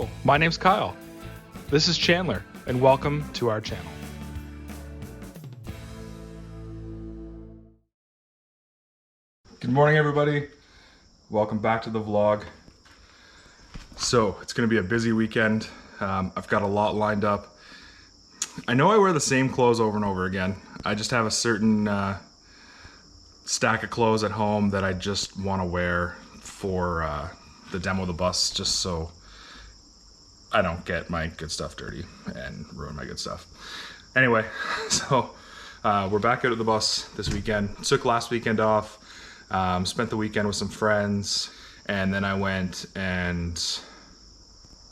Hello, my name's Kyle. This is Chandler, and welcome to our channel. Good morning, everybody. Welcome back to the vlog. So, it's gonna be a busy weekend. I've got a lot lined up. I know I wear the same clothes over and over again. I just have a certain stack of clothes at home that I just want to wear for the demo of the bus, just so I don't get my good stuff dirty and ruin my good stuff. Anyway, so we're back out at the bus this weekend. Took last weekend off, spent the weekend with some friends, and then I went and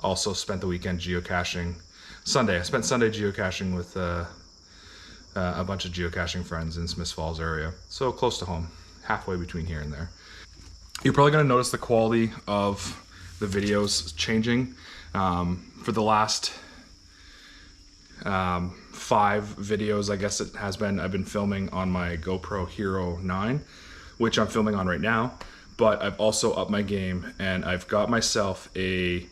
also spent the weekend geocaching. Sunday, I spent Sunday geocaching with a bunch of geocaching friends in Smiths Falls area. So close to home, halfway between here and there. You're probably gonna notice the quality of the videos changing. For the last 5 videos, I guess it has been, I've been filming on my GoPro Hero 9, which I'm filming on right now, but I've also upped my game and I've got myself a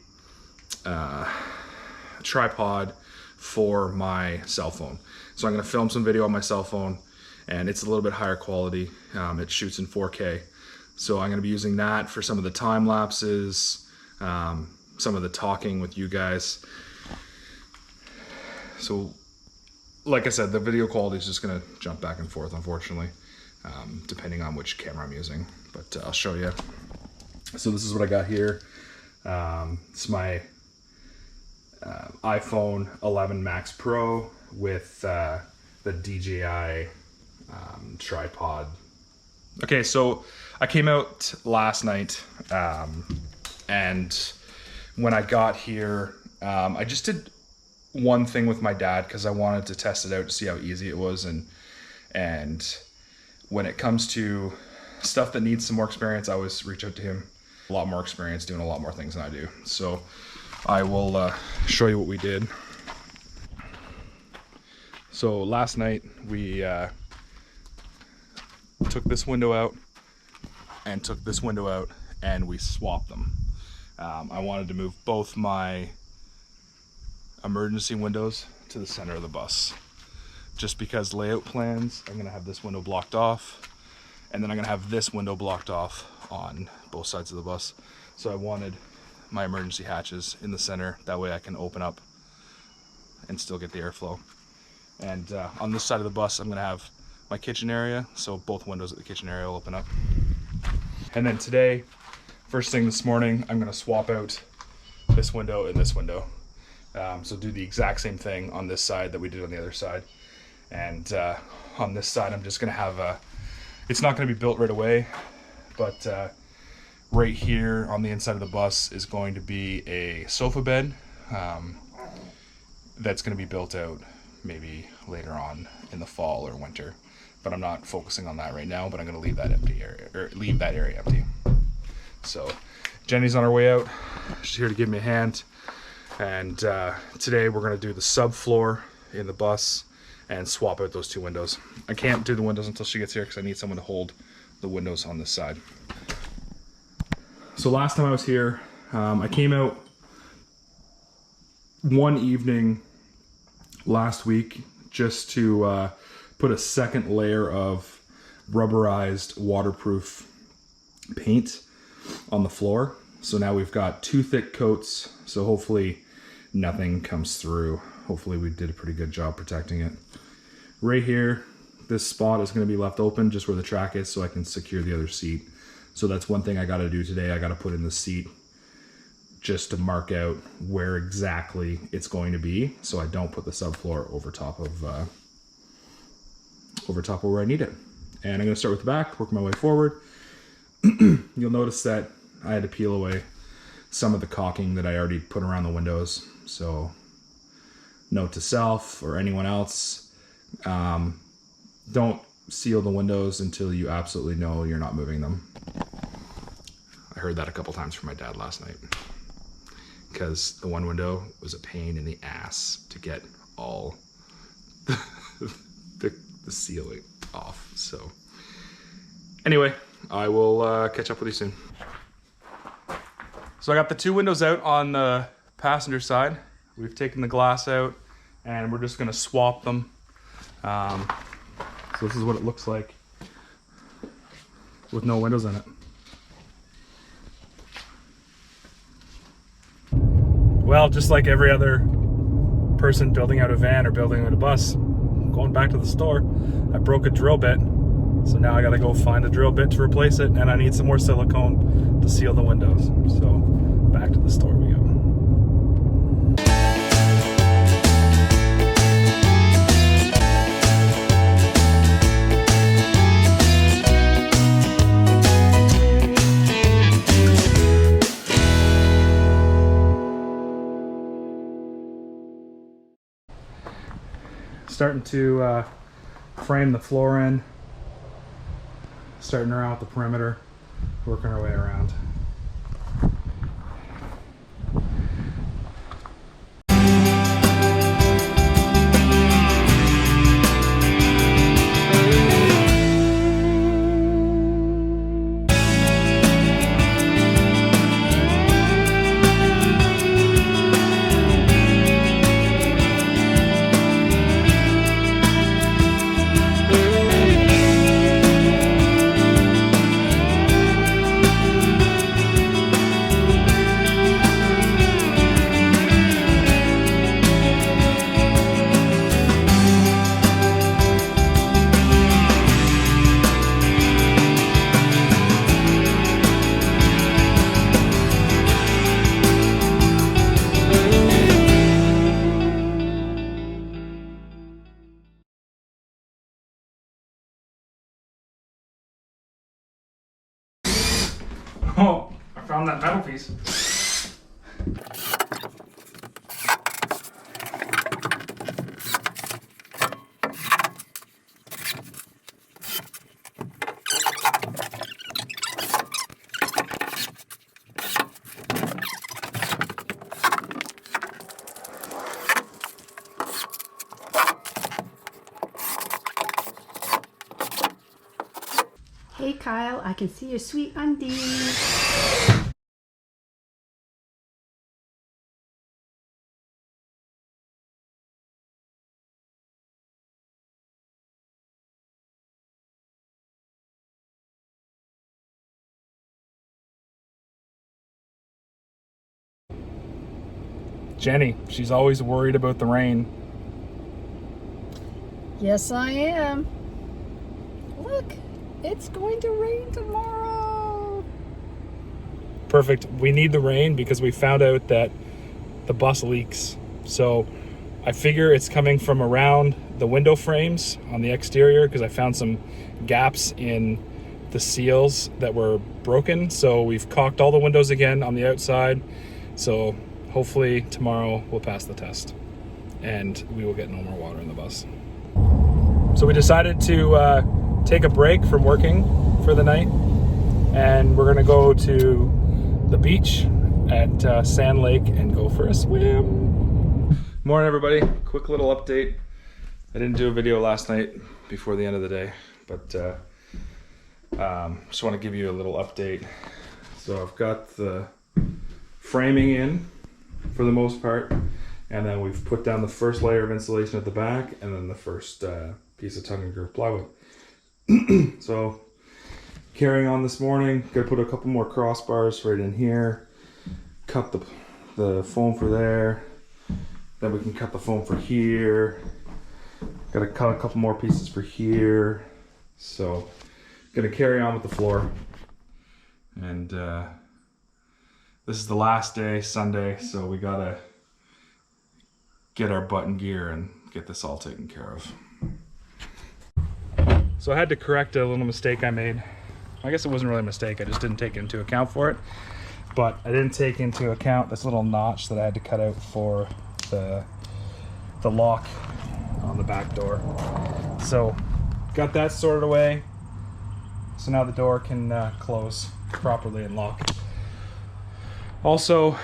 tripod for my cell phone. So I'm gonna film some video on my cell phone, and it's a little bit higher quality. It shoots in 4K. So I'm gonna be using that for some of the time lapses, some of the talking with you guys. So like I said, the video quality is just gonna jump back and forth, unfortunately, depending on which camera I'm using, but I'll show you. So this is what I got here. It's my iPhone 11 Max Pro with the DJI tripod. Okay, so I came out last night, and when I got here, I just did one thing with my dad because I wanted to test it out to see how easy it was, and when it comes to stuff that needs some more experience, I always reach out to him. A lot more experience doing a lot more things than I do. So I will show you what we did. So last night we took this window out and took this window out, and we swapped them. I wanted to move both my emergency windows to the center of the bus, just because layout plans, I'm gonna have this window blocked off, and then I'm gonna have this window blocked off on both sides of the bus. So I wanted my emergency hatches in the center, that way I can open up and still get the airflow. And on this side of the bus, I'm gonna have my kitchen area, so both windows at the kitchen area will open up. And then today, first thing this morning, I'm gonna swap out this window and this window. So do the exact same thing on this side that we did on the other side. And on this side, I'm just gonna have it's not gonna be built right away, but right here on the inside of the bus is going to be a sofa bed that's gonna be built out maybe later on in the fall or winter. But I'm not focusing on that right now, but I'm gonna leave that empty area, or leave that area empty. So Jenny's on her way out. She's here to give me a hand. And today we're gonna do the subfloor in the bus and swap out those two windows. I can't do the windows until she gets here because I need someone to hold the windows on this side. So last time I was here, I came out one evening last week just to put a second layer of rubberized waterproof paint on the floor. So now we've got 2 thick coats, so hopefully nothing comes through. Hopefully we did a pretty good job protecting it. Right here, this spot is gonna be left open just where the track is so I can secure the other seat. So that's one thing I gotta do today. I gotta put in the seat just to mark out where exactly it's going to be so I don't put the subfloor over top of where I need it. And I'm gonna start with the back, work my way forward. You'll notice that I had to peel away some of the caulking that I already put around the windows. So note to self or anyone else, don't seal the windows until you absolutely know you're not moving them. I heard that a couple times from my dad last night because the one window was a pain in the ass to get all the sealing off. So anyway, I will catch up with you soon. So I got the 2 windows out on the passenger side. We've taken the glass out and we're just gonna swap them. So this is what it looks like with no windows in it. Well, just like every other person building out a van or building out a bus, going back to the store, I broke a drill bit. So now I gotta go find a drill bit to replace it, and I need some more silicone to seal the windows. So back to the store we go. Starting to frame the floor in, starting around with the perimeter, working our way around. Oh, I found that metal piece. Hey Kyle, I can see your sweet undies. Jenny, she's always worried about the rain. Yes, I am. Look, it's going to rain tomorrow. Perfect. We need the rain because we found out that the bus leaks. So I figure it's coming from around the window frames on the exterior because I found some gaps in the seals that were broken. So we've caulked all the windows again on the outside. So hopefully tomorrow we'll pass the test and we will get no more water in the bus. So we decided to take a break from working for the night, and we're gonna go to the beach at Sand Lake and go for a swim. Morning everybody, quick little update. I didn't do a video last night before the end of the day, but just want to give you a little update. So I've got the framing in for the most part, and then we've put down the first layer of insulation at the back and then the first piece of tongue and groove plywood. So carrying on this morning, gotta put a couple more crossbars right in here, cut the foam for there, then we can cut the foam for here, gotta cut a couple more pieces for here. So gonna carry on with the floor, and this is the last day, Sunday, so we gotta get our butt in gear and get this all taken care of. So I had to correct a little mistake I made. I guess it wasn't really a mistake, I just didn't take into account for it. But I didn't take into account this little notch that I had to cut out for the lock on the back door. So got that sorted away. So now the door can close properly and lock. Also,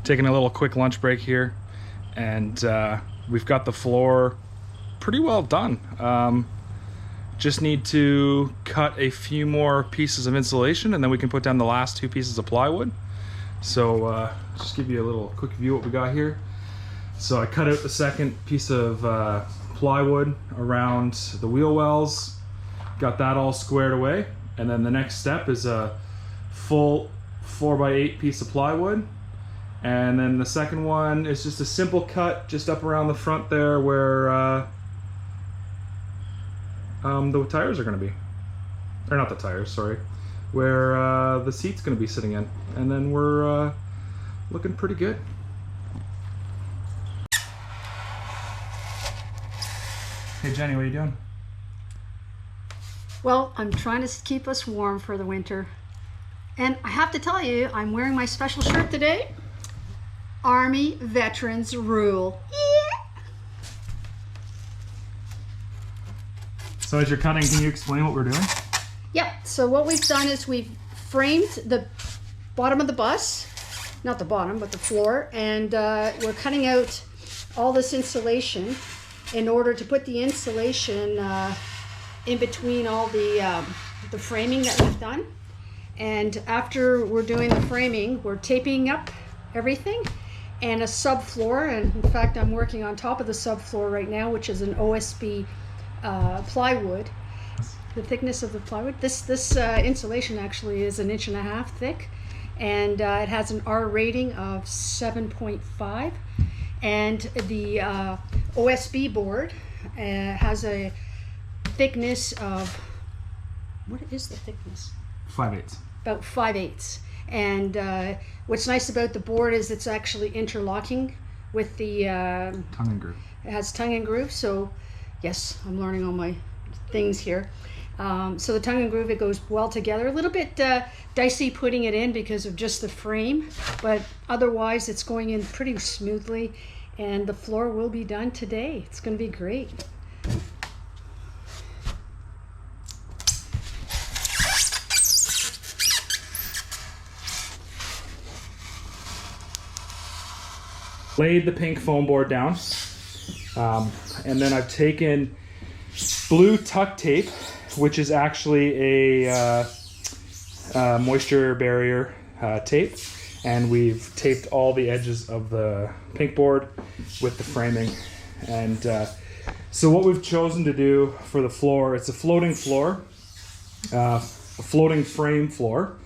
taking a little quick lunch break here, and we've got the floor pretty well done. Just need to cut a few more pieces of insulation and then we can put down the last two pieces of plywood. So just give you a little quick view of what we got here. So I cut out the second piece of plywood around the wheel wells, got that all squared away, and then the next step is a full 4x8 piece of plywood, and then the second one is just a simple cut just up around the front there where the tires are going to be, or not the tires, sorry, where the seat's going to be sitting in, and then we're looking pretty good. Hey Jenny, what are you doing? Well, I'm trying to keep us warm for the winter. And I have to tell you, I'm wearing my special shirt today. Army Veterans Rule. Yeah. So as you're cutting, can you explain what we're doing? Yep, so what we've done is we've framed the bottom of the bus, not the bottom, but the floor, and we're cutting out all this insulation in order to put the insulation in between all the framing that we've done. And after we're doing the framing, we're taping up everything and a subfloor. And in fact, I'm working on top of the subfloor right now, which is an OSB plywood. The thickness of the plywood. This insulation actually is 1.5 inches thick, and it has an R rating of 7.5. And the OSB board has a thickness of, what is the thickness? 5/8. About 5/8. And what's nice about the board is it's actually interlocking with the Tongue and groove. It has tongue and groove. So yes, I'm learning all my things here. So the tongue and groove, it goes well together. A little bit dicey putting it in because of just the frame, but otherwise it's going in pretty smoothly, and the floor will be done today. It's going to be great. Laid the pink foam board down, and then I've taken blue tuck tape, which is actually a moisture barrier tape, and we've taped all the edges of the pink board with the framing. And so what we've chosen to do for the floor, it's a floating floor, a floating frame floor.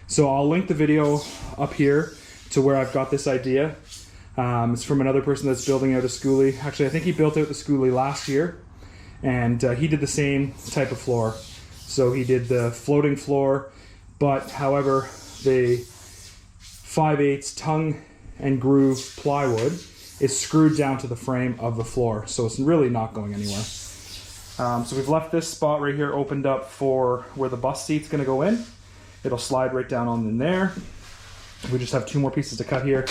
So I'll link the video up here to where I've got this idea. It's from another person that's building out a schoolie. Actually, I think he built out the schoolie last year, and he did the same type of floor. So he did the floating floor, but however, the 5/8 tongue and groove plywood is screwed down to the frame of the floor, so it's really not going anywhere. So we've left this spot right here opened up for where the bus seat's going to go in. It'll slide right down on in there. We just have 2 more pieces to cut here,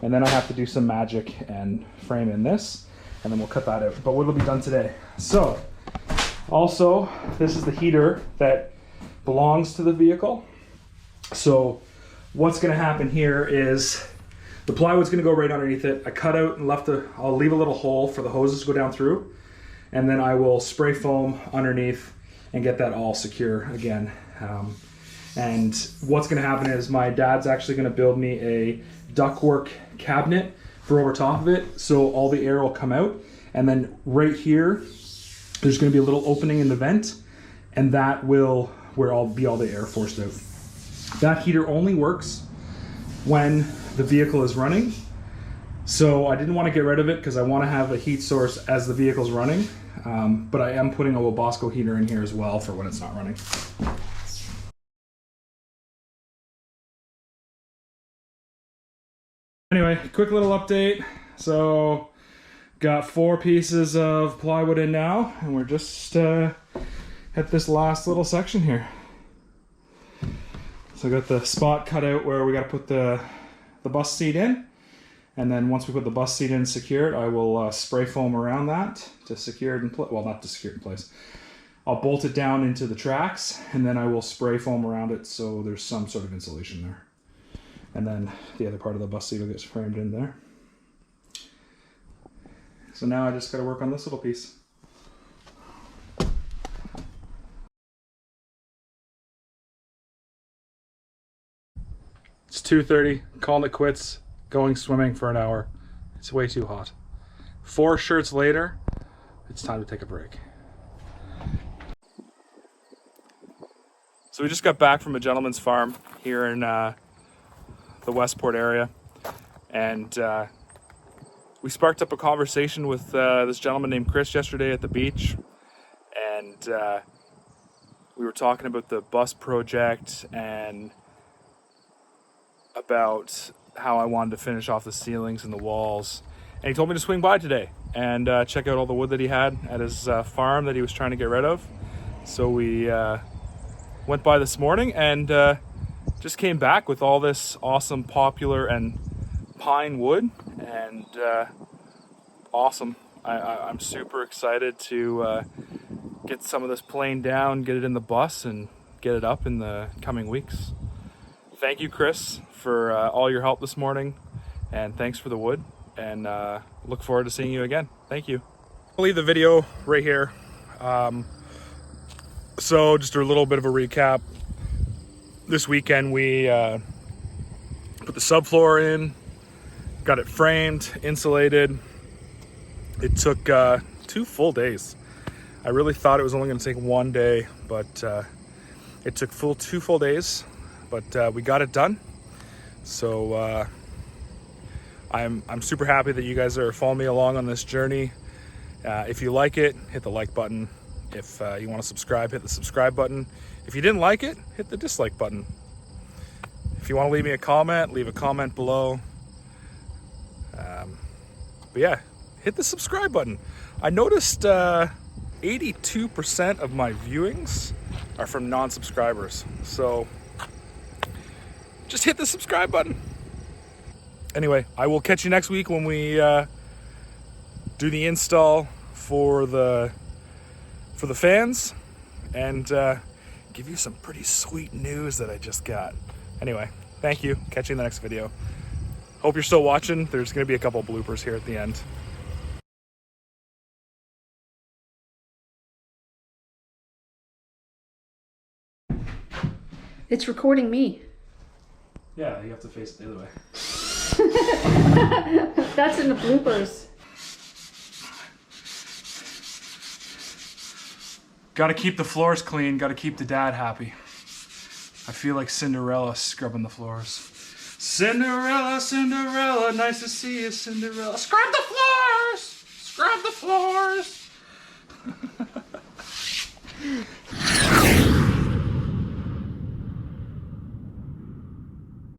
and then I have to do some magic and frame in this, and then we'll cut that out. But what'll be done today? So, also, this is the heater that belongs to the vehicle. So, what's going to happen here is the plywood's going to go right underneath it. I cut out and I'll leave a little hole for the hoses to go down through, and then I will spray foam underneath and get that all secure again. And what's going to happen is my dad's actually going to build me a ductwork cabinet for over top of it, so all the air will come out. And then right here, there's going to be a little opening in the vent, and that will where all the air forced out. That heater only works when the vehicle is running. So I didn't want to get rid of it because I want to have a heat source as the vehicle's running. But I am putting a Wabasco heater in here as well for when it's not running. Anyway, quick little update. So, got 4 pieces of plywood in now, and we're just at this last little section here. So I got the spot cut out where we got to put the bus seat in, and then once we put the bus seat in secured, I will spray foam around that to secure it in place. Well, not to secure it in place. I'll bolt it down into the tracks, and then I will spray foam around it so there's some sort of insulation there. And then the other part of the bus seat will get framed in there. So now I just got to work on this little piece. It's 2:30, calling it quits, going swimming for an hour. It's way too hot. 4 shirts later, it's time to take a break. So we just got back from a gentleman's farm here in the Westport area, and we sparked up a conversation with this gentleman named Chris yesterday at the beach, and we were talking about the bus project and about how I wanted to finish off the ceilings and the walls. And he told me to swing by today and check out all the wood that he had at his farm that he was trying to get rid of. So we went by this morning and just came back with all this awesome poplar and pine wood, and awesome. I'm super excited to get some of this planed down, get it in the bus, and get it up in the coming weeks. Thank you, Chris, for all your help this morning, and thanks for the wood, and look forward to seeing you again. Thank you. I'll leave the video right here. So just a little bit of a recap. This weekend we put the subfloor in, got it framed, insulated. It took 2 full days. I really thought it was only going to take 1 day, but it took 2 full days. But we got it done. So I'm super happy that you guys are following me along on this journey. If you like it, hit the like button. If you want to subscribe, hit the subscribe button. If you didn't like it, hit the dislike button. If you want to leave me a comment, leave a comment below. But yeah, hit the subscribe button. I noticed 82% of my viewings are from non-subscribers. So just hit the subscribe button. Anyway, I will catch you next week when we do the install for the fans, and give you some pretty sweet news that I just got. Anyway, thank you. Catch you in the next video. Hope you're still watching. There's going to be a couple bloopers here at the end. It's recording me. Yeah, you have to face it the other way. That's in the bloopers. Gotta keep the floors clean, gotta keep the dad happy. I feel like Cinderella scrubbing the floors. Cinderella, Cinderella, nice to see you, Cinderella. Scrub the floors!